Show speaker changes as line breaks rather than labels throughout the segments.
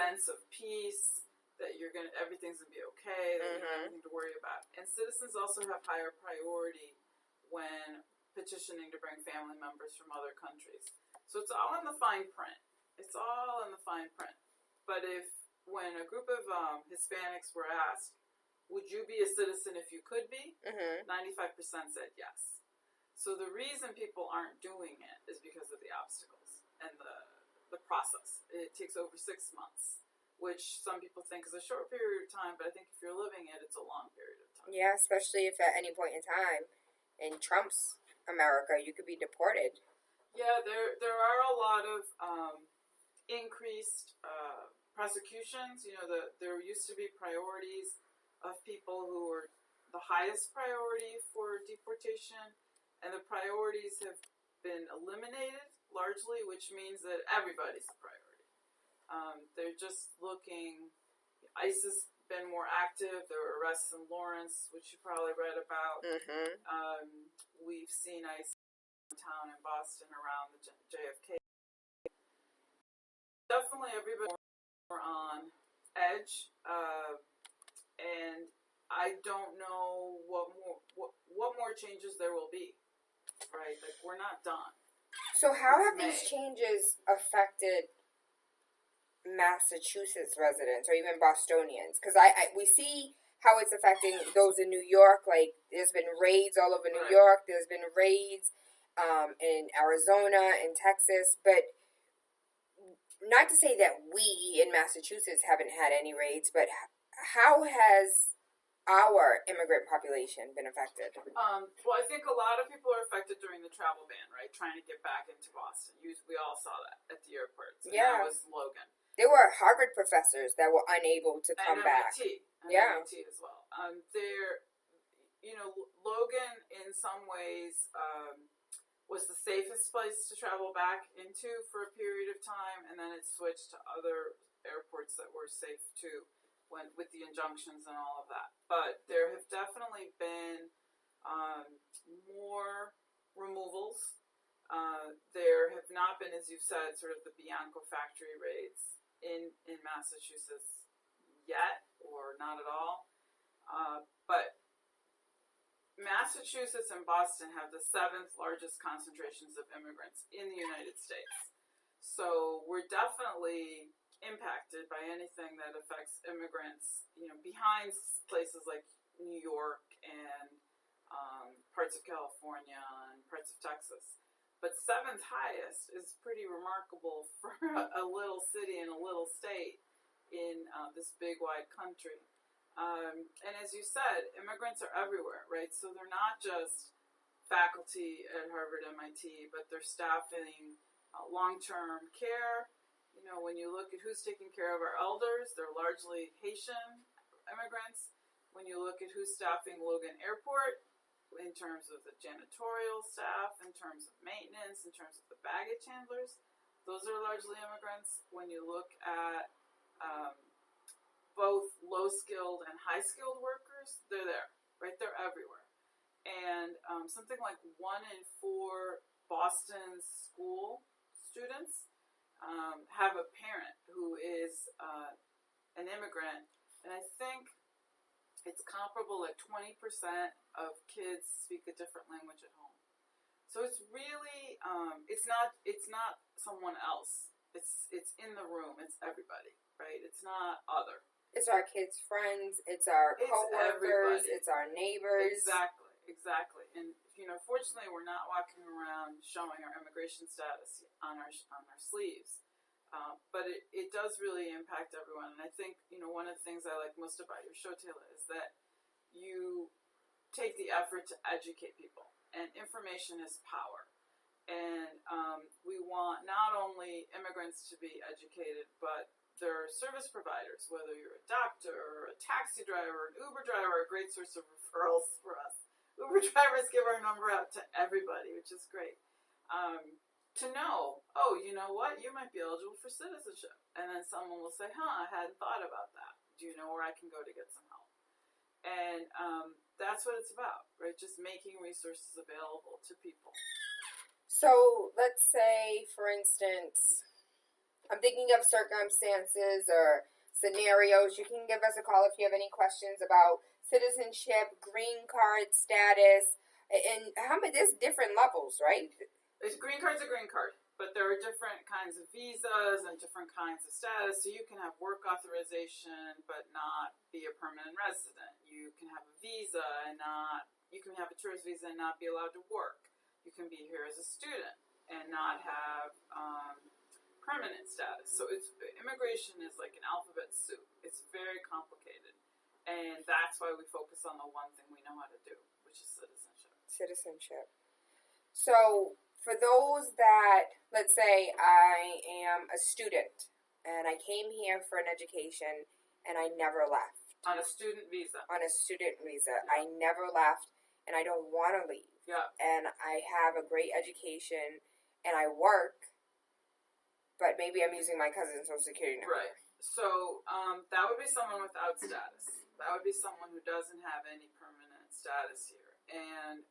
sense of peace, that everything's gonna be okay, that you don't have anything to worry about. And citizens also have higher priority when petitioning to bring family members from other countries. So it's all in the fine print. It's all in the fine print. But when a group of Hispanics were asked, would you be a citizen if you could be? 95% said yes. So the reason people aren't doing it is because of the obstacles and the process. It takes over 6 months, which some people think is a short period of time, but I think if you're living it, it's a long period of time.
Yeah, especially if at any point in time in Trump's America, you could be deported.
Yeah, there are a lot of increased prosecutions. There used to be priorities of people who were the highest priority for deportation, and the priorities have been eliminated largely, which means that everybody's a priority. They're just looking. ICE has been more active. There were arrests in Lawrence, which you probably read about. We've seen ICE downtown in Boston around the JFK. Definitely everybody more on edge, and I don't know what more changes there will be. Right, like we're not done.
So how have these changes affected Massachusetts residents or even Bostonians? Because we see how it's affecting those in New York. Like there's been raids all over New York. There's been raids in Arizona and Texas. But not to say that we in Massachusetts haven't had any raids, but how has our immigrant population been affected?
Well, I think a lot of people are affected during the travel ban, right? Trying to get back into Boston. We all saw that at the airports. And that was Logan.
There were Harvard professors that were unable to come back.
MIT as well. Logan in some ways was the safest place to travel back into for a period of time, and then it switched to other airports that were safe too, with the injunctions and all of that. But there have definitely been more removals. There have not been, as you've said, sort of the Bianco factory raids in Massachusetts yet, or not at all. But Massachusetts and Boston have the 7th largest concentrations of immigrants in the United States. So we're definitely impacted by anything that affects immigrants, behind places like New York and parts of California and parts of Texas. But 7th highest is pretty remarkable for a little city and a little state in this big, wide country. And as you said, immigrants are everywhere, right? So they're not just faculty at Harvard, MIT, but they're staffing long-term care. When you look at who's taking care of our elders, they're largely Haitian immigrants. When you look at who's staffing Logan Airport, in terms of the janitorial staff, in terms of maintenance, in terms of the baggage handlers, those are largely immigrants. When you look at both low-skilled and high-skilled workers, they're there, right? They're everywhere. And something like 1 in 4 Boston school students have a parent who is an immigrant, and I think it's comparable, like 20% of kids speak a different language at home. So it's really, it's not someone else. It's in the room. It's everybody, right? It's not other.
It's our kids' friends. It's our coworkers. It's our neighbors.
Exactly. And fortunately, we're not walking around showing our immigration status on our sleeves. But it does really impact everyone. And I think, one of the things I like most about your show, Tayla, is that you take the effort to educate people. And information is power. And we want not only immigrants to be educated, but their service providers, whether you're a doctor or a taxi driver, an Uber driver, a great source of referrals for us. Uber drivers give our number out to everybody, which is great. To know, you know what, you might be eligible for citizenship. And then someone will say, I hadn't thought about that. Do you know where I can go to get some help? And that's what it's about, right? Just making resources available to people.
So let's say, for instance, I'm thinking of circumstances or scenarios. You can give us a call if you have any questions about citizenship, green card status, and how many, there's different levels, right?
Green card's a green card, but there are different kinds of visas and different kinds of status. So you can have work authorization but not be a permanent resident. You can have a visa and you can have a tourist visa and not be allowed to work. You can be here as a student and not have permanent status. So immigration is like an alphabet soup. It's very complicated. And that's why we focus on the one thing we know how to do, which is citizenship.
So for those that, let's say I am a student and I came here for an education and I never left.
On a student visa.
Yeah. I never left and I don't want to leave.
Yeah.
And I have a great education and I work, but maybe I'm using my cousin's social security number.
Right. So that would be someone without status. That would be someone who doesn't have any permanent status here. And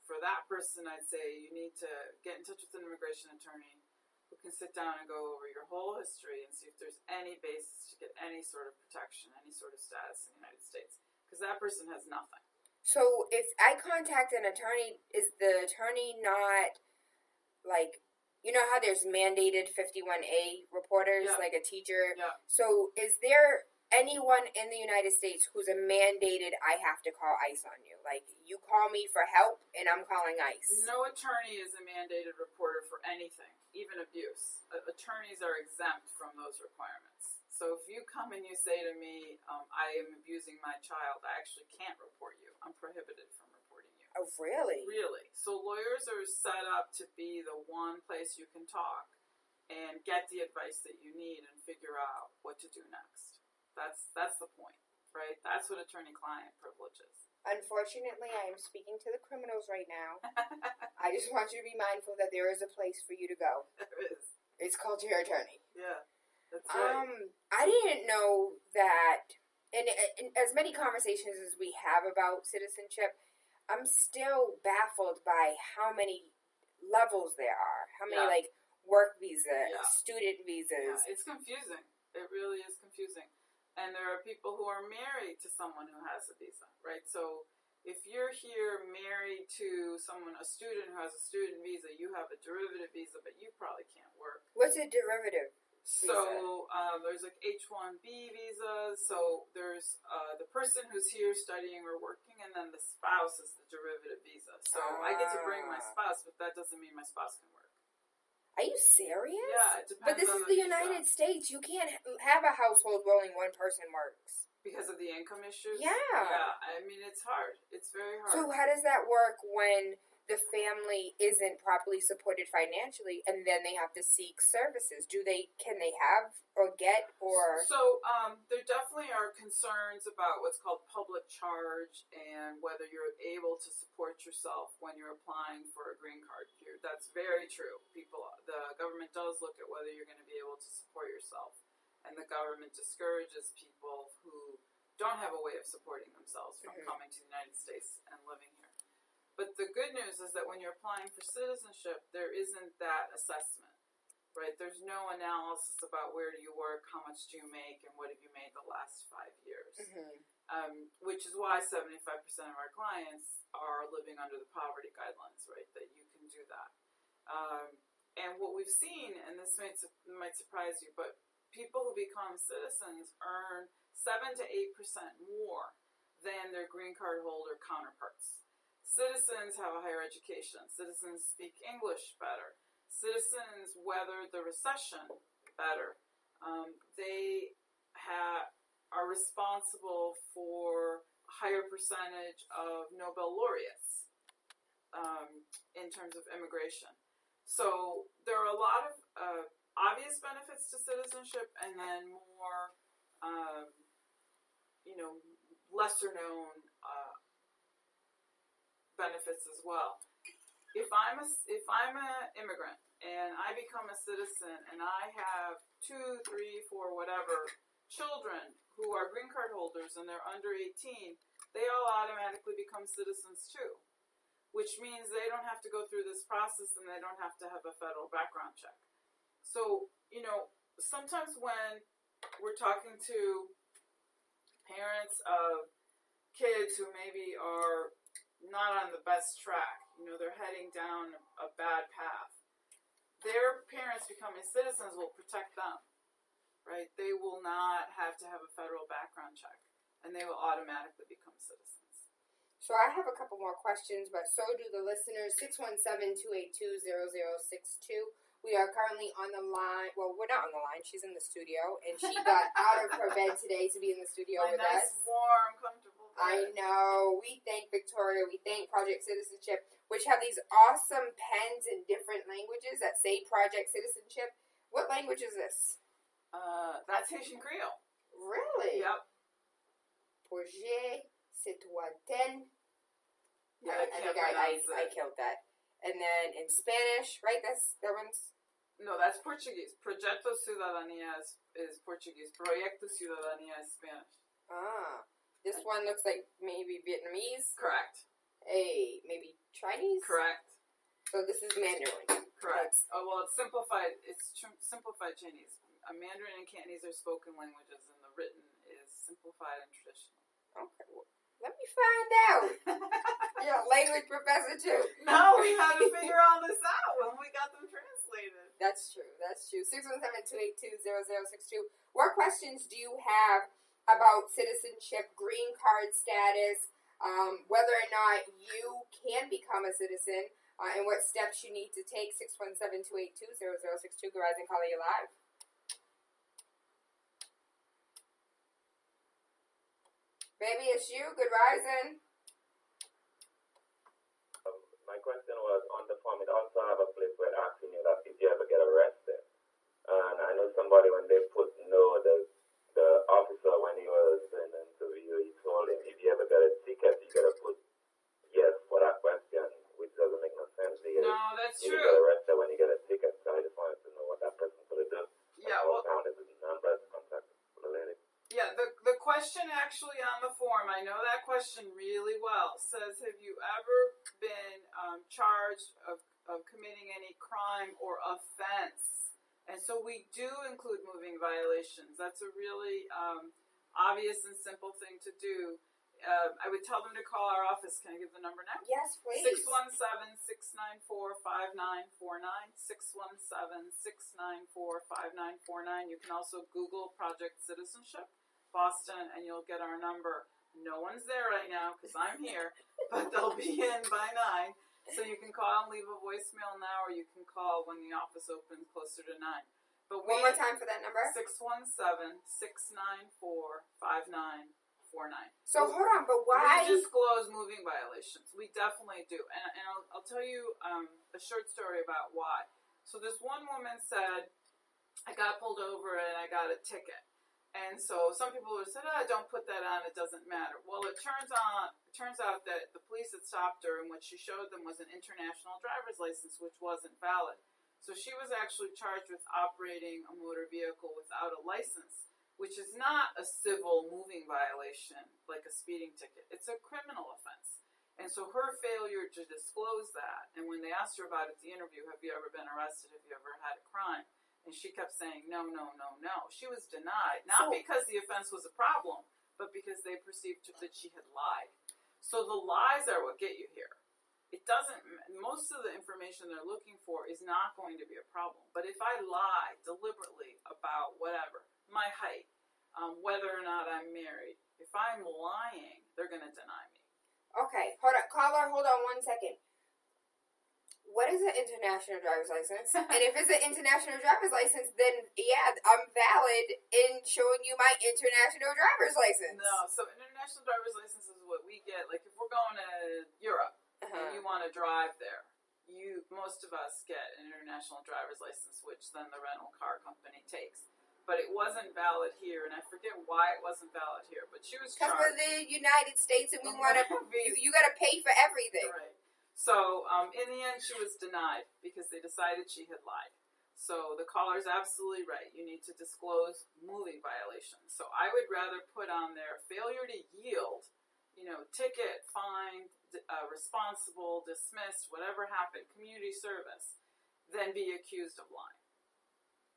for that person, I'd say you need to get in touch with an immigration attorney who can sit down and go over your whole history and see if there's any basis to get any sort of protection, any sort of status in the United States. Because that person has nothing.
So if I contact an attorney, is the attorney not, like, you know how there's mandated 51A reporters, like a teacher?
Yeah.
So is there anyone in the United States who's a mandated, I have to call ICE on you? Like, you call me for help and I'm calling ICE.
No attorney is a mandated reporter for anything, even abuse. Attorneys are exempt from those requirements. So if you come and you say to me, I am abusing my child, I actually can't report you. I'm prohibited from reporting you.
Oh, really?
Really. So lawyers are set up to be the one place you can talk and get the advice that you need and figure out what to do next. That's the point, right? That's what attorney-client privilege is.
Unfortunately, I am speaking to the criminals right now. I just want you to be mindful that there is a place for you to go.
There is.
It's called your attorney.
Yeah, that's right.
I didn't know that, and as many conversations as we have about citizenship, I'm still baffled by how many levels there are. How many, like, work visa, student visas.
Yeah, it's confusing. It really is confusing. And there are people who are married to someone who has a visa, right? So if you're here married to someone, a student who has a student visa, you have a derivative visa, but you probably can't work.
What's a derivative visa?
So there's like H-1B visas. So there's the person who's here studying or working, and then the spouse is the derivative visa. So I get to bring my spouse, but that doesn't mean my spouse can work.
Are you serious?
Yeah, it depends.
But this is the United States. You can't have a household where only one person works.
Because of the income issues?
Yeah.
Yeah, I mean, it's hard. It's very hard.
So how does that work when the family isn't properly supported financially and then they have to seek services? Can they have or get or...
So there definitely are concerns about what's called public charge and whether you're able to support yourself when you're applying for a green card here. That's very true. The government does look at whether you're going to be able to support yourself. And the government discourages people who don't have a way of supporting themselves from coming to the United States and living here. But the good news is that when you're applying for citizenship, there isn't that assessment, right? There's no analysis about where do you work, how much do you make, and what have you made the last 5 years. Which is why 75% of our clients are living under the poverty guidelines, right? That you can do that. And what we've seen, and this might surprise you, but people who become citizens earn 7 to 8% more than their green card holder counterparts. Citizens have a higher education. Citizens speak English better. Citizens weather the recession better. They are responsible for a higher percentage of Nobel laureates in terms of immigration. So there are a lot of obvious benefits to citizenship, and then more, lesser known benefits as well. If I'm an immigrant and I become a citizen and I have 2, 3, 4, whatever children who are green card holders and they're under 18, they all automatically become citizens too, which means they don't have to go through this process and they don't have to have a federal background check. So, sometimes when we're talking to parents of kids who maybe are not on the best track, they're heading down a bad path, their parents becoming citizens will protect them, right? They will not have to have a federal background check, and they will automatically become citizens.
So I have a couple more questions, but so do the listeners. 617-282-0062. We are currently on the line. Well, we're not on the line. She's in the studio, and she got out of her bed today to be in the studio with
nice,
us.
Warm, comfortable bed.
I know. We thank Victoria. We thank Project Citizenship, which have these awesome pens in different languages that say Project Citizenship. What language is this?
That's Haitian Creole.
Really?
Yep.
Projet Citoyen.
Yeah,
I killed that. And then in Spanish, right? That one's...
No, that's Portuguese. Proyecto Ciudadanía is Portuguese. Proyecto Ciudadanía is Spanish.
Ah. This one looks like maybe Vietnamese.
Correct.
Maybe Chinese?
Correct.
So this is Mandarin.
Correct. Well, it's simplified. It's simplified Chinese. Mandarin and Cantonese are spoken languages, and the written is simplified and traditional.
Okay. Well, let me find out. You're a language professor too.
No, we had to figure all this out when we got them translated.
That's true. 617-282-0062. What questions do you have about citizenship, green card status, whether or not you can become a citizen, and what steps you need to take? 617-282-0062. Good Rising, calling you live. Baby, it's you. Good Rising.
My question was on the form. It also have a place where asking you that if you ever get arrested. And I know somebody when they put no, the officer when he was in an interview, he told him if you ever get a ticket, you gotta put yes for that question, which doesn't make no sense.
No, that's true.
You get arrested when you get a ticket, so I just wanted to know what that person could do.
Yeah, well,
found his number to contact the lady.
Yeah, the question actually on the form, I know that question really well, says, have you ever been charged of committing any crime or offense? And so we do include moving violations. That's a really obvious and simple thing to do. I would tell them to call our office. Can I give the number now?
Yes, please.
617-694-5949. 617-694-5949. You can also Google Project Citizenship Boston, and you'll get our number. No one's there right now because I'm here, but they'll be in by 9. So you can call and leave a voicemail now, or you can call when the office opens closer to 9. But
one more time for that number.
617-694-5949.
So hold on, but why?
We disclose moving violations. We definitely do. And I'll tell you a short story about why. So this one woman said, I got pulled over and I got a ticket. And so some people would have said, don't put that on, it doesn't matter. Well, it turns out that the police had stopped her, and what she showed them was an international driver's license, which wasn't valid. So she was actually charged with operating a motor vehicle without a license, which is not a civil moving violation like a speeding ticket. It's a criminal offense. And so her failure to disclose that, and when they asked her about it at the interview, have you ever been arrested, have you ever had a crime? And she kept saying, no. She was denied, not because the offense was a problem, but because they perceived that she had lied. So the lies are what get you here. It doesn't, most of the information they're looking for is not going to be a problem. But if I lie deliberately about whatever, my height, whether or not I'm married, if I'm lying, they're going to deny me.
Okay, hold on. Caller, hold on 1 second. What is an international driver's license? And if it's an international driver's license, then yeah, I'm valid in showing you my international driver's license.
No, so international driver's license is what we get. Like if we're going to Europe and you want to drive there, most of us get an international driver's license, which then the rental car company takes. But it wasn't valid here, and I forget why it wasn't valid here. But she was charged.
Because we're the United States, and we want to. You got to pay for everything.
Right. So, in the end, she was denied because they decided she had lied. So, the caller's absolutely right. You need to disclose moving violations. So, I would rather put on there failure to yield, ticket, fine, responsible, dismissed, whatever happened, community service, than be accused of lying.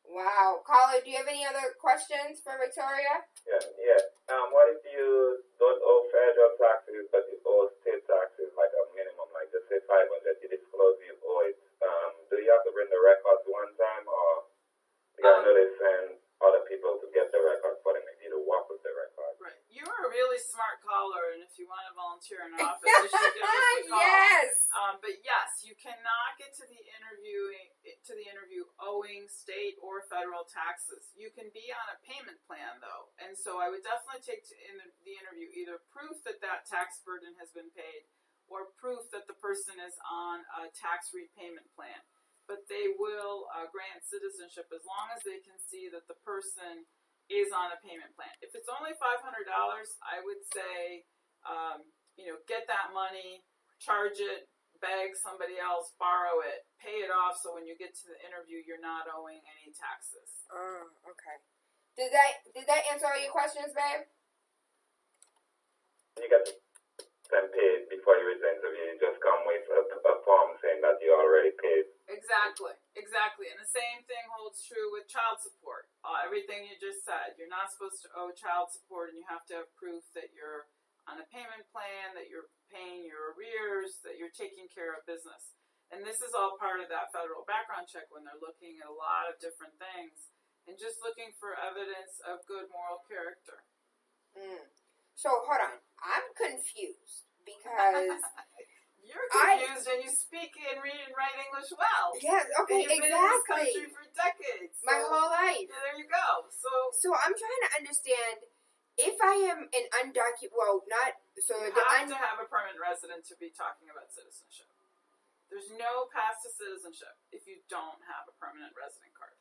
Wow. Caller, do you have any other questions for Victoria?
Yeah. What if you don't owe federal taxes, but you owe state taxes like a minimum, like just say 500, you disclose you owe it. Do you have to bring the records one time, or you gotta really send other people to get the records for them if you to walk with the records?
Right. You're a really smart caller, and if you want to volunteer in our office, you should give us a call.
Yes.
But yes, you cannot get to the interview owing state or federal taxes. You can be on a payment plan though, and so I would definitely take in the interview either proof that tax burden has been paid or proof that the person is on a tax repayment plan. But they will grant citizenship as long as they can see that the person is on a payment plan. If it's only $500, I would say, get that money, charge it, beg somebody else, borrow it, pay it off, so when you get to the interview, you're not owing any taxes.
Oh, okay. Did that answer all your questions, babe?
You got to send paid before you return the interview. You just come with a form saying that you already paid.
Exactly. And the same thing holds true with child support. Everything you just said. You're not supposed to owe child support, and you have to have proof that you're on a payment plan, that you're paying your arrears, that you're taking care of business. And this is all part of that federal background check when they're looking at a lot of different things and just looking for evidence of good moral character.
So, hold on. I'm confused because...
You're confused and you speak and read and write English well.
Yes, okay,
and you've been in this country for decades.
My whole life.
Yeah, there you go.
So I'm trying to understand if I am an undocumented,
you have to have a permanent resident to be talking about citizenship. There's no path to citizenship if you don't have a permanent resident card.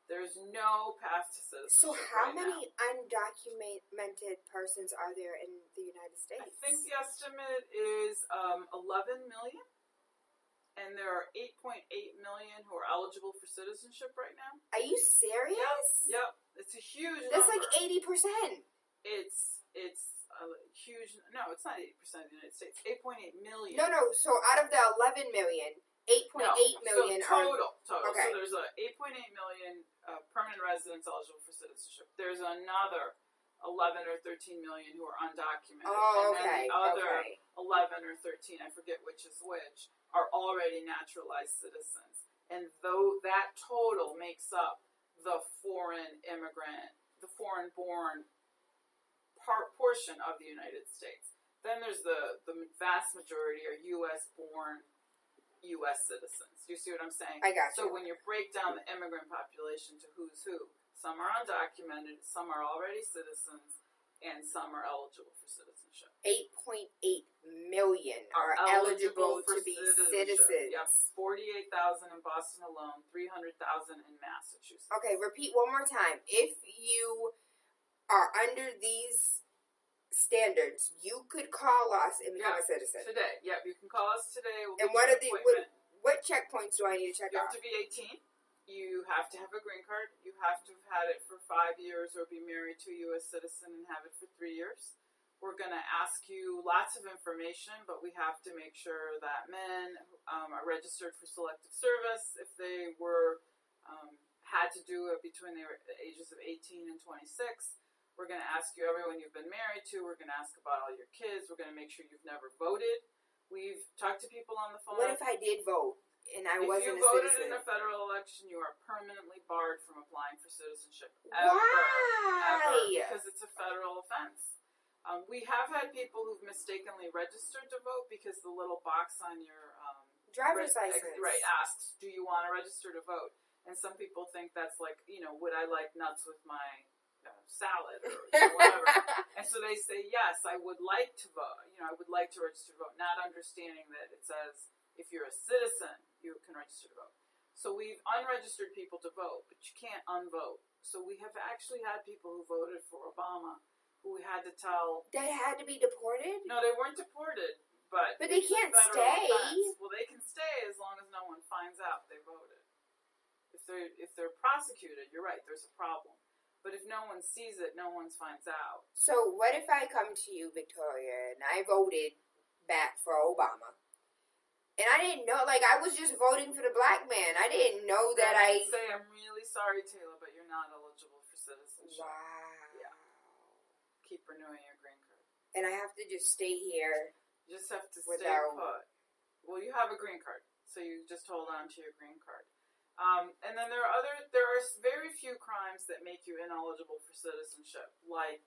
There's no path to citizenship.
So how many undocumented persons are there in the United States?
I think the estimate is 11 million. And there are 8.8 million who are eligible for citizenship right now.
Are you serious?
Yep. It's a huge
That's
number.
Like 80%.
It's a huge... No, it's not 80% of the United States. 8.8 million.
No. So out of the 11 million... 8.8 million
total.
Okay.
So there's 8.8 million permanent residents eligible for citizenship. There's another 11 or 13 million who are undocumented.
Oh,
and then the other 11 or 13, I forget which is which, are already naturalized citizens. And though that total makes up the foreign immigrant, the foreign-born portion of the United States. Then there's the vast majority are U.S.-born U.S. citizens. Do you see what I'm saying?
I got
So
you.
when you break down the immigrant population to who's who, some are undocumented, some are already citizens, and some are eligible for citizenship.
8.8 million are eligible to be citizens.
Yep, 48,000 in Boston alone, 300,000 in Massachusetts.
Okay, repeat one more time. If you are under these standards, you could call us and become a citizen.
Today. Yep, you can call us today.
And what checkpoints do I need to check off?
You have to be 18. You have to have a green card. You have to have had it for 5 years or be married to a U.S. citizen and have it for 3 years. We're going to ask you lots of information, but we have to make sure that men are registered for selective service. If they were had to do it between the ages of 18 and 26. We're going to ask you everyone you've been married to. We're going to ask about all your kids. We're going to make sure you've never voted. We've talked to people on the phone.
What if I did vote and I wasn't a citizen?
If you voted in a federal election, you are permanently barred from applying for citizenship.
Why?
Ever, because it's a federal offense. We have had people who've mistakenly registered to vote because the little box on your
driver's license
asks, do you want to register to vote? And some people think that's like, would I like nuts with my salad or whatever. And so they say, yes, I would like to vote. I would like to register to vote, not understanding that it says if you're a citizen, you can register to vote. So we've unregistered people to vote, but you can't unvote. So we have actually had people who voted for Obama who we had to tell...
They had to be deported?
No, they weren't deported, but
they can't stay.
Offense. Well, they can stay as long as no one finds out they voted. If they're prosecuted, you're right, there's a problem. But if no one sees it, no one finds out.
So what if I come to you, Victoria, and I voted back for Obama, And I didn't know, like, I was just voting for the black man. I didn't know that
I say, I'm really sorry, Tayla, but you're not eligible for citizenship.
Wow.
Yeah. Keep renewing your green card.
And I have to just stay here.
You just have to stay put. Well, you have a green card, so you just hold on to your green card. And then there are very few crimes that make you ineligible for citizenship, like,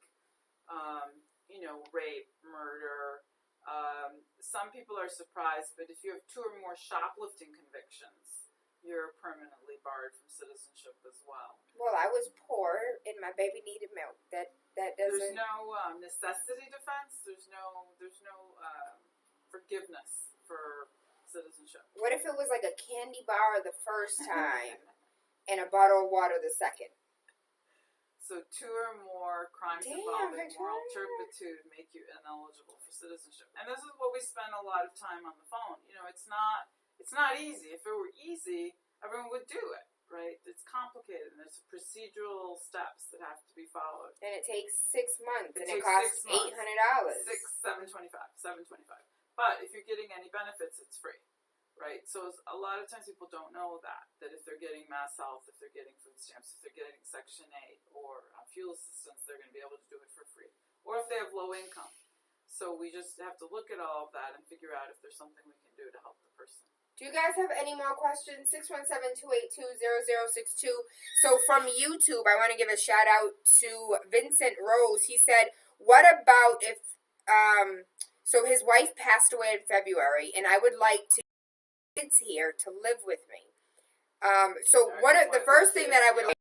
rape, murder. Some people are surprised, but if you have 2 or more shoplifting convictions, you're permanently barred from citizenship as well.
Well, I was poor and my baby needed milk. That doesn't.
There's no necessity defense. There's no forgiveness for citizenship.
What if it was like a candy bar the first time and a bottle of water the second?
So 2 or more crimes involving moral turpitude make you ineligible for citizenship. And this is what we spend a lot of time on the phone. It's not easy. If it were easy, everyone would do it, right? It's complicated, and there's procedural steps that have to be followed.
And it takes 6 months, and it costs $800.
$725. But if you're getting any benefits, it's free. Right, so a lot of times people don't know that if they're getting Mass Health, if they're getting food stamps, if they're getting Section 8 or fuel assistance, they're going to be able to do it for free. Or if they have low income. So we just have to look at all of that and figure out if there's something we can do to help the person.
Do you guys have any more questions? 617-282-0062. So from YouTube, I want to give a shout out to Vincent Rose. He said, what about if, so his wife passed away in February, and I would like to kids here to live with me. So the first thing that I would like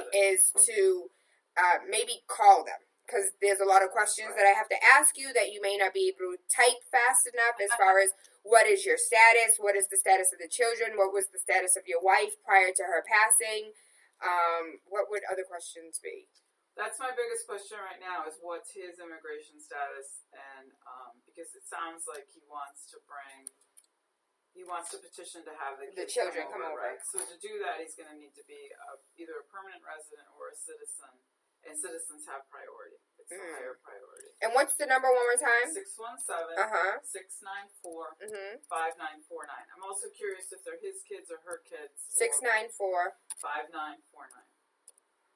is to maybe call them, because there's a lot of questions that I have to ask you that you may not be able to type fast enough, as far as what is your status, what is the status of the children, what was the status of your wife prior to her passing, what would other questions be?
That's my biggest question right now, is what's his immigration status, and because it sounds like he wants to petition to have the
children come over.
Right? So to do that, he's going to need to be either a permanent resident or a citizen, and citizens have priority. It's a higher priority.
And what's the number one more time?
617-694-5949. I'm also curious if they're his kids or her kids.
694-5949.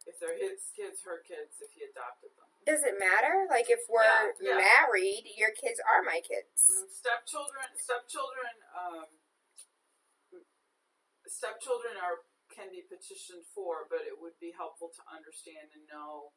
If they're his kids, her kids, if he adopted them.
Does it matter? Like, if we're married, your kids are my kids.
Stepchildren can be petitioned for, but it would be helpful to understand and know,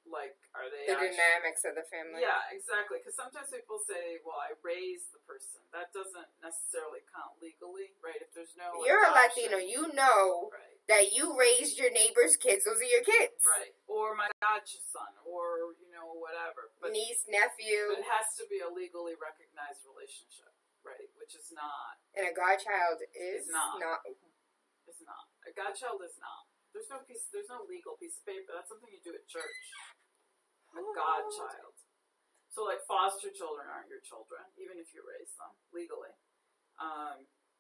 like, are they
the dynamics of the family?
Yeah, exactly. Because sometimes people say, well, I raised the person. That doesn't necessarily count legally, right? If there's no
You're
adoption,
a Latino, you know that you raised your neighbor's kids. Those are your kids.
Right. Or my godson, or, whatever. But,
niece, nephew.
But it has to be a legally recognized relationship, right? Which is not.
And a godchild is
not.
It's
not. A godchild is not. There's no legal piece of paper. That's something you do at church. A godchild. So, like, foster children aren't your children, even if you raise them legally.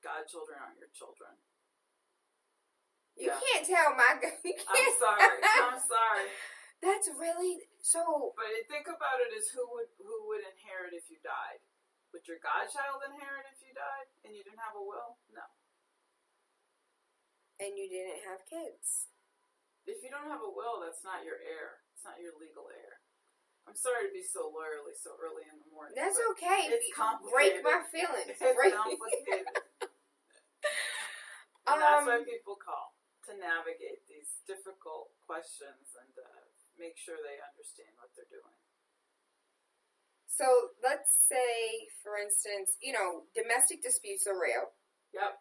Godchildren aren't your children.
You can't tell my.
I'm sorry.
That's really so.
But think about it as who would inherit if you died? Would your godchild inherit if you died and you didn't have a will? No.
And you didn't have kids.
If you don't have a will, that's not your heir. It's not your legal heir. I'm sorry to be so lawyerly so early in the morning.
That's okay.
It's complicated.
Break my feelings.
It's complicated. And that's why people call, to navigate these difficult questions and make sure they understand what they're doing.
So let's say, for instance, domestic disputes are real.
Yep.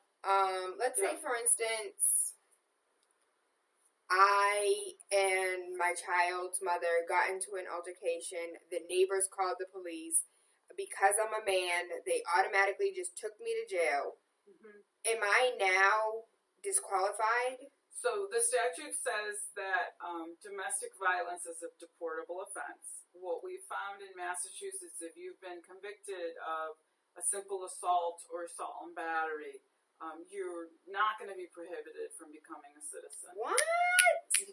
Let's say, for instance, I and my child's mother got into an altercation. The neighbors called the police. Because I'm a man, they automatically just took me to jail. Mm-hmm. Am I now disqualified?
So the statute says that domestic violence is a deportable offense. What we found in Massachusetts, if you've been convicted of a simple assault or assault and battery, you're not going to be prohibited from becoming a citizen.
What?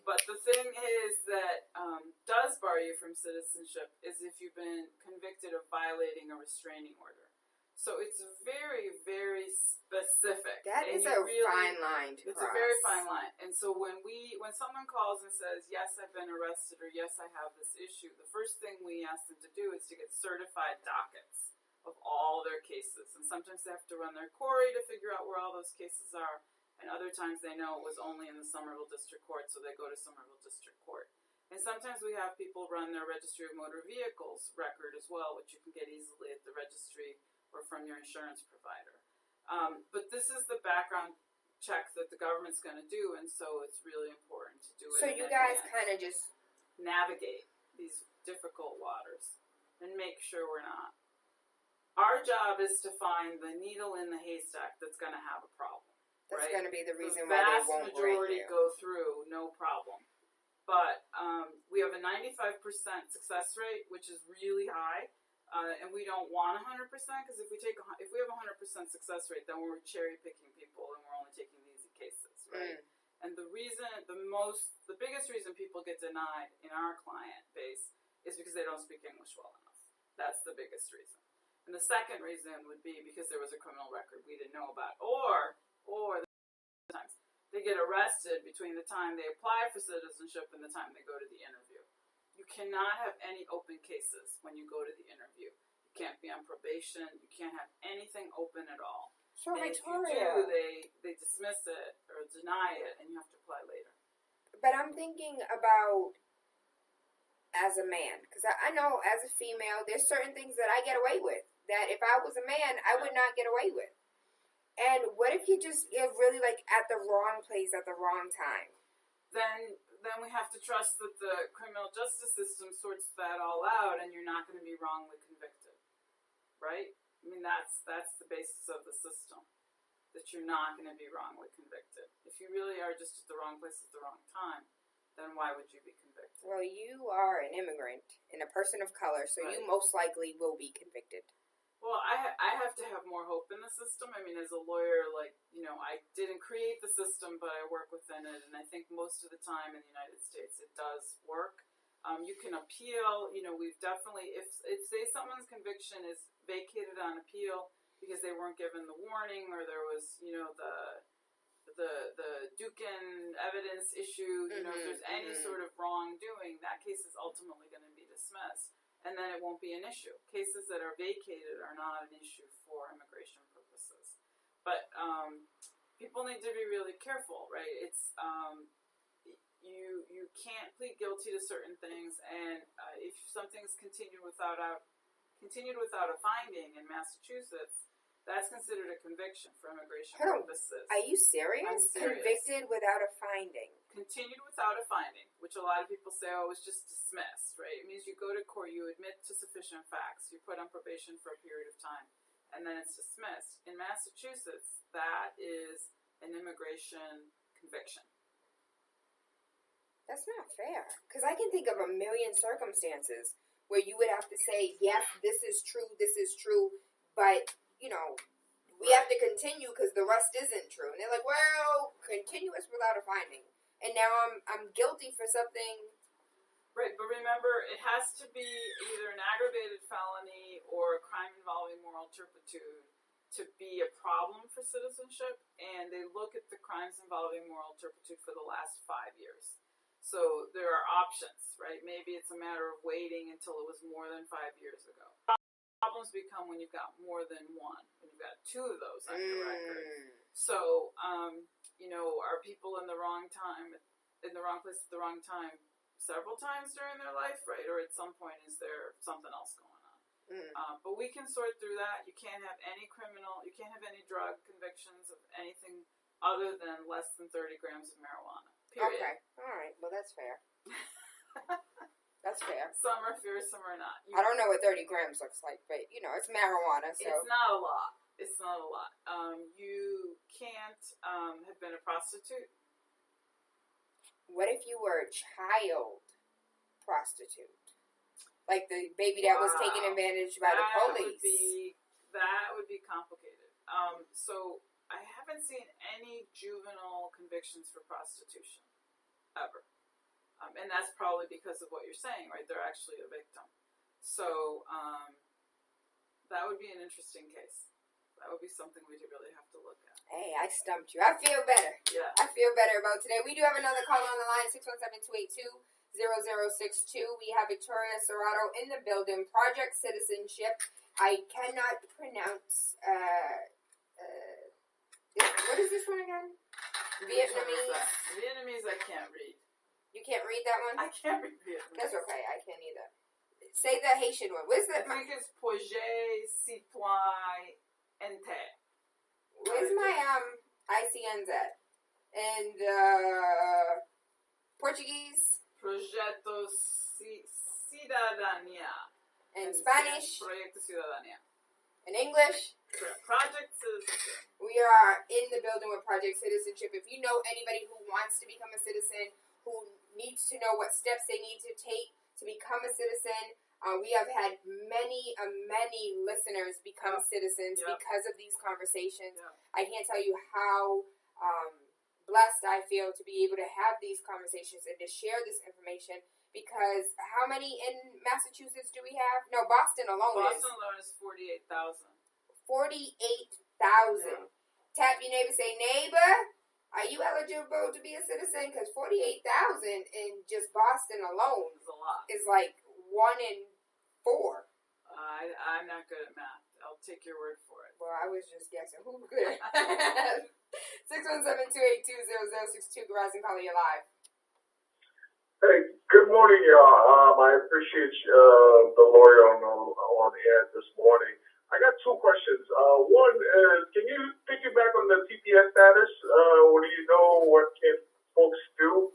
But the thing is that does bar you from citizenship is if you've been convicted of violating a restraining order. So it's very, very specific.
That is a fine line to cross.
It's a very fine line. And so when someone calls and says, yes, I've been arrested, or yes, I have this issue, the first thing we ask them to do is to get certified dockets of all their cases. And sometimes they have to run their query to figure out where all those cases are. And other times they know it was only in the Somerville District Court, so they go to Somerville District Court. And sometimes we have people run their Registry of Motor Vehicles record as well, which you can get easily at the registry or from your insurance provider. But this is the background check that the government's going to do, and so it's really important to do it.
So you guys kind of just
navigate these difficult waters and make sure we're not. Our job is to find the needle in the haystack that's going to have a problem.
That's
right?
going to be the reason why they won't grant you.
The vast majority go through, no problem. But we have a 95% success rate, which is really high. And we don't want 100% because if we have a 100% success rate, then we're cherry picking people and we're only taking the easy cases, right? And the biggest reason people get denied in our client base is because they don't speak English well enough. That's the biggest reason. And the second reason would be because there was a criminal record we didn't know about, or sometimes they get arrested between the time they apply for citizenship and the time they go to the interview. You cannot have any open cases when you go to the interview. You can't be on probation. You can't have anything open at all.
So
and
Victoria,
if you do, they dismiss it or deny it, and you have to apply later.
But I'm thinking about as a man, because I know as a female, there's certain things that I get away with that if I was a man, I would not get away with. And what if you're really like at the wrong place at the wrong time?
Then we have to trust that the criminal justice system sorts that all out, and you're not going to be wrongly convicted, right? I mean, that's the basis of the system, that you're not going to be wrongly convicted. If you really are just at the wrong place at the wrong time, then why would you be convicted?
Well, you are an immigrant and a person of color, so
right.
You most likely will be convicted.
Well, I have to have more hope in the system. I mean, as a lawyer, I didn't create the system, but I work within it, and I think most of the time in the United States it does work. You can appeal. We've definitely, if say someone's conviction is vacated on appeal because they weren't given the warning, or there was, the Dukin evidence issue, if there's any sort of wrongdoing, that case is ultimately going to be dismissed. And then it won't be an issue. Cases that are vacated are not an issue for immigration purposes. But people need to be really careful, right? It's you can't plead guilty to certain things, and if something's continued without a finding in Massachusetts, that's considered a conviction for immigration purposes.
Are you serious?
I'm serious.
Convicted without a finding.
Continued without a finding, which a lot of people say, it's just dismissed, right? It means you go to court, you admit to sufficient facts, you put on probation for a period of time, and then it's dismissed. In Massachusetts, that is an immigration conviction.
That's not fair. Because I can think of a million circumstances where you would have to say, yes, this is true, but, we have to continue because the rest isn't true. And they're like, well, continuous without a finding. And now I'm guilty for something.
Right, but remember, it has to be either an aggravated felony or a crime involving moral turpitude to be a problem for citizenship. And they look at the crimes involving moral turpitude for the last 5 years. So there are options, right? Maybe it's a matter of waiting until it was more than 5 years ago. Problems become when you've got more than one, when you've got two of those on your record. So, are people in the wrong time, in the wrong place at the wrong time several times during their life, right? Or at some point, is there something else going on? But we can sort through that. You can't have any drug convictions of anything other than less than 30 grams of marijuana, period.
Okay, all right. Well, that's fair. That's fair.
Some are fair, some are not.
I don't know what 30 grams looks like, but, it's marijuana, so.
It's not a lot. You can't have been a prostitute.
What if you were a child prostitute? Like the baby that was taken advantage by the police?
That would be complicated. So I haven't seen any juvenile convictions for prostitution, ever. And that's probably because of what you're saying, right? They're actually a victim. So, that would be an interesting case. That would be something we'd really have to look at.
Hey, I stumped you. I feel better.
Yeah.
I feel better about today. We do have another caller on the line, 617-282-0062. We have Victoria Serrato in the building. Project Citizenship. I cannot pronounce, what is this one again? Vietnamese.
Vietnamese I can't read.
You can't read that one?
I can't read Vietnamese.
That's okay. I can't either. Say the Haitian one. Where's
I
that?
think it's Projet Citoyen Inter.
Where's my ICNs at? And Portuguese?
Projeto Cidadania.
And Spanish?
Proyecto Ciudadanía.
In English?
Project Citizenship.
We are in the building with Project Citizenship. If you know anybody who wants to become a citizen, who needs to know what steps they need to take to become a citizen, we have had many listeners become citizens because of these conversations.
Yep.
I can't tell you how blessed I feel to be able to have these conversations and to share this information, because how many in Massachusetts do we have? No, Boston alone
is 48,000.
48,000. Tap your neighbor, say, neighbor, are you eligible to be a citizen? Because 48,000 in just Boston alone
is a lot.
Is like 1 in 4.
I'm not good at math. I'll take your word for it.
Well, I was just guessing. Who's good? 617-282-0062. Verizon calling you live.
Hey, good morning, y'all. I appreciate the lawyer on the air this morning. I got 2 questions. One is, can you piggyback on the TPS status? What do you know? What can folks do?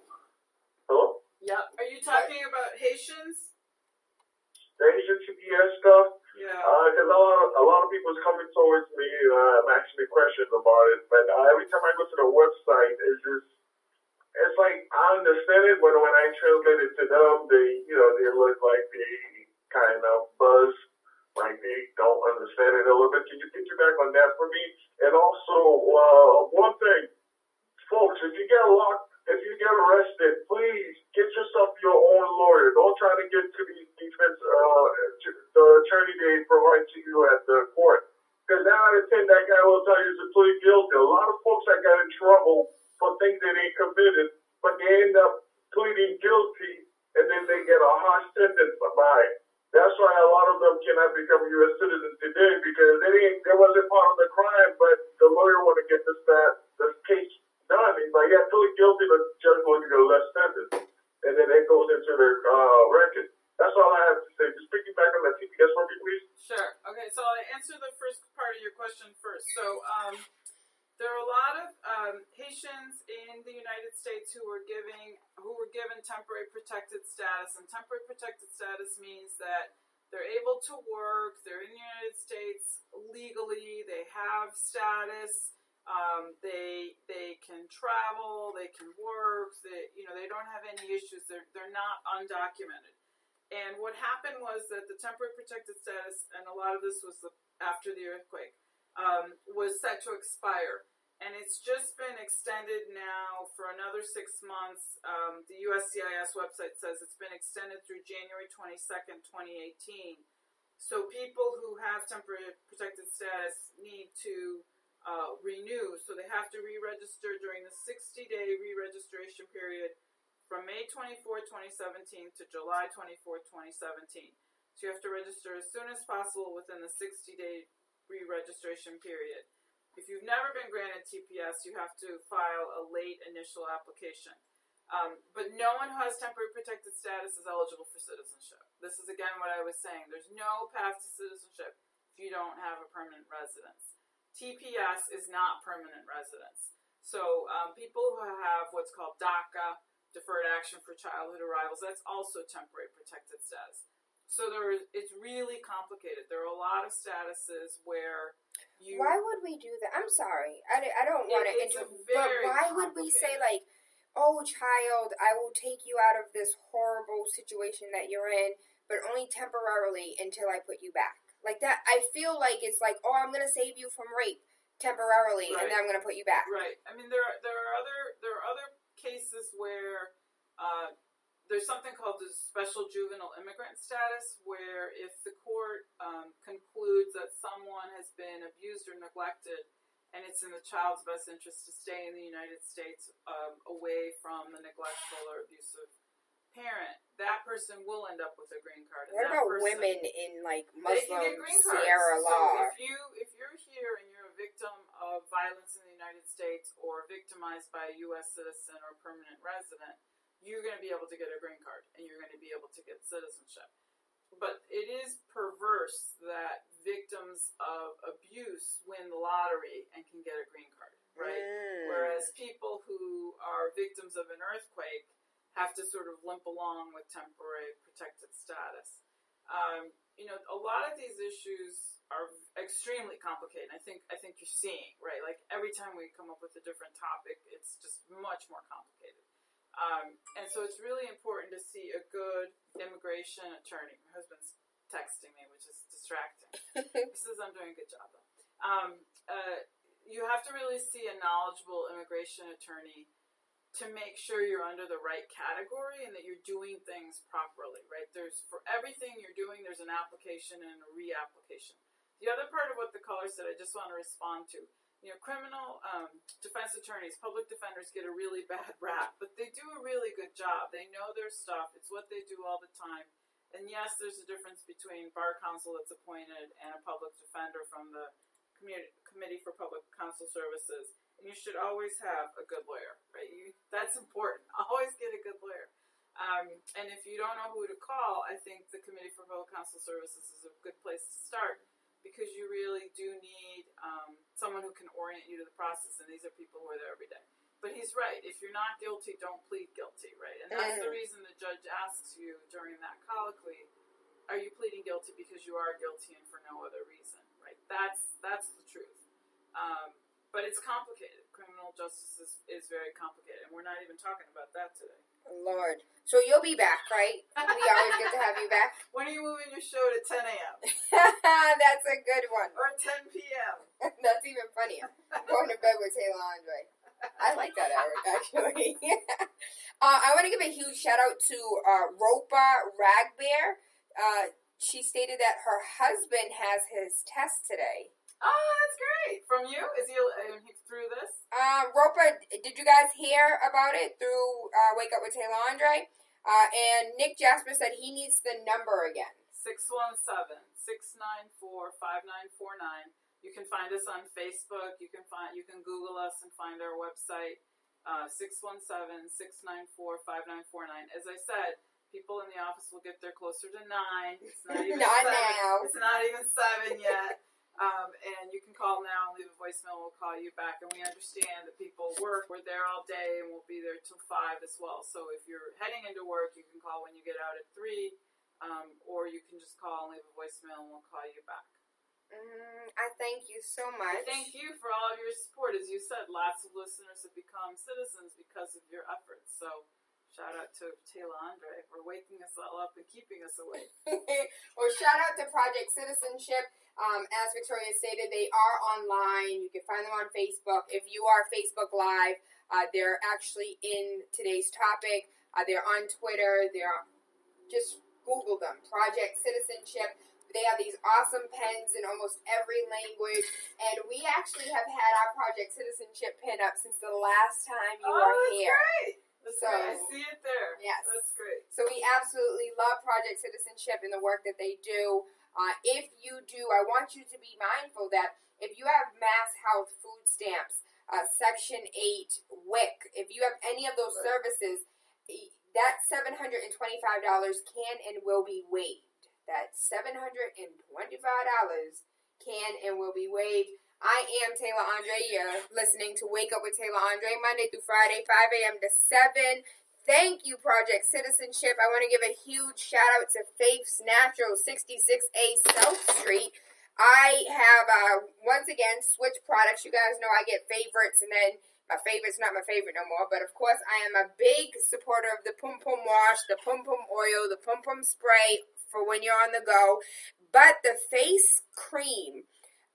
Hello?
Yep. Are you talking about Haitians?
The Asian TPS stuff?
Yeah.
Because a lot of people is coming towards me asking me questions about it, but every time I go to the website, it's like I understand it, but when I translate it to them, they look like they kind of buzz, like they don't understand it a little bit. Can you piggyback on that for me? And also, one thing, folks, if you get arrested, please get yourself your own lawyer. Don't try to get to the defense, the attorney they provide to you at the court. Because 9 out of 10, that guy will tell you to plead guilty. A lot of folks that got in trouble for things that they committed, but they end up pleading guilty, and then they get a harsh sentence by it. That's why a lot of them cannot become U.S. citizens today, because they wasn't part of the crime, but the lawyer want to get this case done. He's like, yeah, plead guilty, but the judge will give you a less sentence. And then it goes into their record. That's all I have to say. Just piggyback on that TPS for me, please.
Sure. Okay, so I'll answer the first part of your question first. So, there are a lot of Haitians in the United States who were given temporary protected status, and temporary protected status means that they're able to work, they're in the United States legally, they have status, they can travel, they can work, they don't have any issues, they're not undocumented. And what happened was that the temporary protected status, and a lot of this was after the earthquake, was set to expire. And it's just been extended now for another 6 months. The USCIS website says it's been extended through January 22nd, 2018. So people who have temporary protected status need to renew. So they have to re-register during the 60-day re-registration period from May 24, 2017 to July 24, 2017. So you have to register as soon as possible within the 60-day re-registration period. If you've never been granted TPS, you have to file a late initial application. But no one who has temporary protected status is eligible for citizenship. This is, again, what I was saying. There's no path to citizenship if you don't have a permanent residence. TPS is not permanent residence. So people who have what's called DACA, Deferred Action for Childhood Arrivals, that's also temporary protected status. So it's really complicated. There are a lot of statuses where you...
Why would we do that? I'm sorry. I don't want to but why would we say, like, oh, child, I will take you out of this horrible situation that you're in, but only temporarily until I put you back? Like that, I feel like it's like, oh, I'm going to save you from rape temporarily,
right.
And then I'm going to put you back.
Right. I mean, there are other cases where there's something called the special juvenile immigrant status, where if the court concludes that someone has been abused or neglected, and it's in the child's best interest to stay in the United States away from the neglectful or abusive parent, that person will end up with a green card.
What about women in like Muslim
So
Sierra law?
if you're here and you're a victim of violence in the United States or victimized by a U.S. citizen or permanent resident, you're going to be able to get a green card and you're going to be able to get citizenship. But it is perverse that victims of abuse win the lottery and can get a green card, right? Whereas people who are victims of an earthquake have to sort of limp along with temporary protected status. A lot of these issues are extremely complicated. I think you're seeing, right? Like every time we come up with a different topic, it's just much more complicated. And so it's really important to see a good immigration attorney. My husband's texting me, which is distracting. He says I'm doing a good job, though. You have to really see a knowledgeable immigration attorney to make sure you're under the right category and that you're doing things properly, right? For everything you're doing, there's an application and a reapplication. The other part of what the caller said, I just want to respond to. Criminal defense attorneys, public defenders get a really bad rap, but they do a really good job. They know their stuff. It's what they do all the time. And yes, there's a difference between bar counsel that's appointed and a public defender from the Committee for Public Counsel Services. And you should always have a good lawyer, right? That's important. Always get a good lawyer. And if you don't know who to call, I think the Committee for Public Counsel Services is a good place to start, because you really do need someone who can orient you to the process, and these are people who are there every day. But he's right. If you're not guilty, don't plead guilty, right? And that's the reason the judge asks you during that colloquy, are you pleading guilty because you are guilty and for no other reason, right? That's the truth. But it's complicated. Criminal justice is very complicated, and we're not even talking about that today.
Lord. So you'll be back, right? We always get to have you back.
When are you moving your show to 10 a.m.?
That's a good one.
Or 10 p.m.?
That's even funnier. I'm going to bed with TaylaAndre. I like that, Eric, actually. I want to give a huge shout out to Ropa Ragbear. She stated that her husband has his test today.
Oh, that's great. From you? Is he through this?
Ropa, did you guys hear about it through Wake Up with TaylaAndre? And Nick Jasper said he needs the number again.
617-694-5949. You can find us on Facebook. You can Google us and find our website. 617-694-5949. As I said, people in the office will get there closer to 9. It's not even
not
7.
Now.
It's not even 7 yet. And you can call now and leave a voicemail. We'll call you back. And we understand that people work. We're there all day, and we'll be there till 5 as well. So if you're heading into work, you can call when you get out at 3, or you can just call and leave a voicemail, and we'll call you back.
I thank you so much.
I thank you for all of your support. As you said, lots of listeners have become citizens because of your efforts. So shout out to TaylaAndre for waking us all up and keeping us awake.
Well, shout out to Project Citizenship. As Victoria stated, they are online. You can find them on Facebook. If you are Facebook Live, they're actually in today's topic. They're on Twitter. Just Google them. Project Citizenship. They have these awesome pens in almost every language. And we actually have had our Project Citizenship pin up since the last time you were here.
Great. That's great. I see it there.
Yes.
That's great.
So we absolutely love Project Citizenship and the work that they do. If you do, I want you to be mindful that if you have Mass Health food stamps, Section 8, WIC, if you have any of those services, that $725 can and will be waived. That $725 can and will be waived. I am TaylaAndre. You're listening to Wake Up with TaylaAndre, Monday through Friday, 5 a.m. to 7. Thank you, Project Citizenship. I want to give a huge shout out to Faith's Natural, 66A South Street. I have, once again, switched products. You guys know I get favorites, and then my favorite's not my favorite no more. But, of course, I am a big supporter of the Pum Pum Wash, the Pum Pum Oil, the Pum Pum Spray for when you're on the go. But the face cream,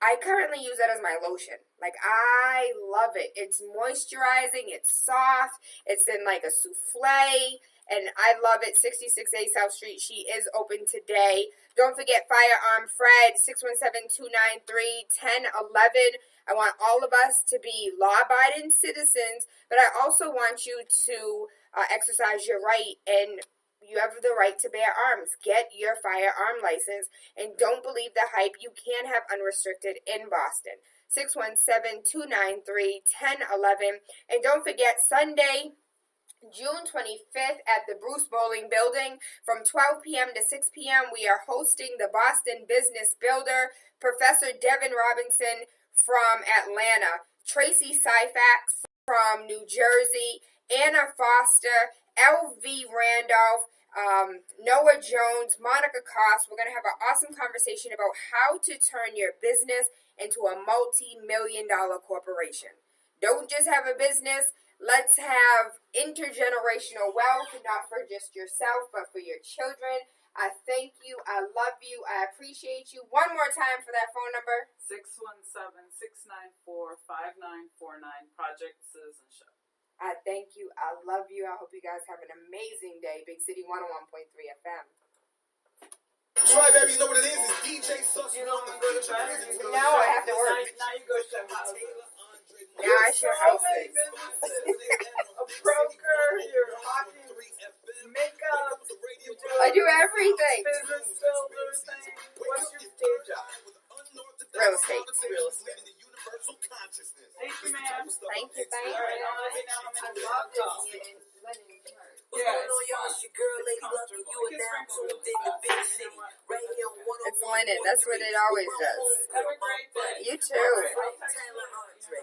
I currently use that as my lotion. Like, I love it. It's moisturizing. It's soft. It's in like a souffle. and I love it. 66A South Street. She is open today. Don't forget Firearm Fred, 617-293-1011. I want all of us to be law-abiding citizens, but I also want you to exercise your right, and you have the right to bear arms. Get your firearm license, and don't believe the hype. You can have unrestricted in Boston. 617-293-1011. And don't forget Sunday, June 25th at the Bruce Bowling Building from 12 p.m. to 6 p.m. We are hosting the Boston Business Builder, Professor Devin Robinson from Atlanta, Tracy Syfax from New Jersey, Anna Foster, LV Randolph, Noah Jones, Monica Koss. We're going to have an awesome conversation about how to turn your business into a multi-million-dollar corporation. Don't just have a business. Let's have intergenerational wealth, not for just yourself, but for your children. I thank you. I love you. I appreciate you. One more time for that phone number.
617-694-5949, Project Citizenship.
I thank you. I love you. I hope you guys have an amazing day. Big City 101.3 FM.
Try, baby, you know what it is? It's DJ Sus.
You don't want to go to bed?
No, I have to work.
Now you go to your house.
Now I should house it.
A broker, you're hockey, makeup,
I do everything.
business builder thing. What's your day job?
Real estate.
Thank you, ma'am.
Thank you.
All right, I'll let you know how many
love
calls.
What's going on, y'all? It's your girl, Lady Lucky. You are now tuned in the big city. Right here on 101.
It's linen. That's what it always does.
Have a great day.
You too.
TaylaAndre.